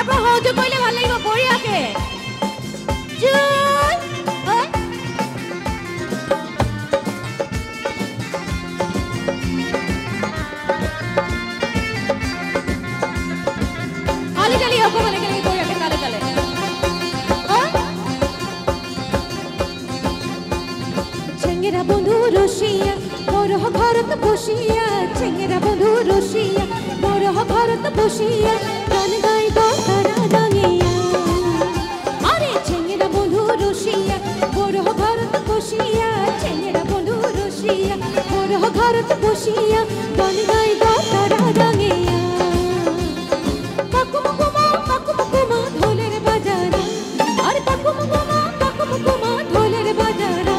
পৰা সহযোগ কৰিলে ভাল লাগিব বঢ়িয়াকে জুন কালি কালি অকমান একেলগে বঢ়িয়াকে তালে তালে চেঙ্গেরা বন্ধু রসিয়া মোরহ ঘরত বসিয়া চেঙ্গেরা বন্ধু রসিয়া মোরহ ঘরত বসিয়া গান গাইব তারা দাঙিয়া আরে চেঙ্গেরা বন্ধু রসিয়া মোরহ ঘরত বসিয়া চেঙ্গেরা বন্ধু রসিয়া মোরহ ঘরত বসিয়া গান গাইব তারা দাঙিয়া পাকুমকুমা ঢোলের বাজারা আরে পাকুমকুমা ঢোলের বাজারা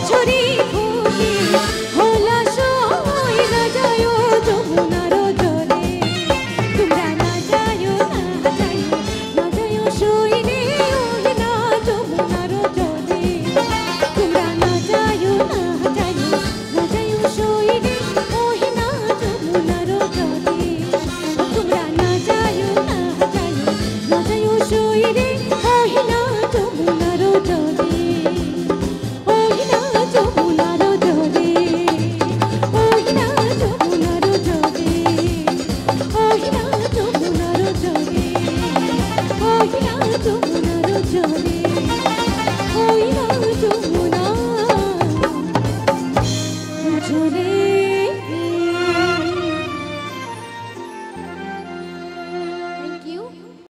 छोरी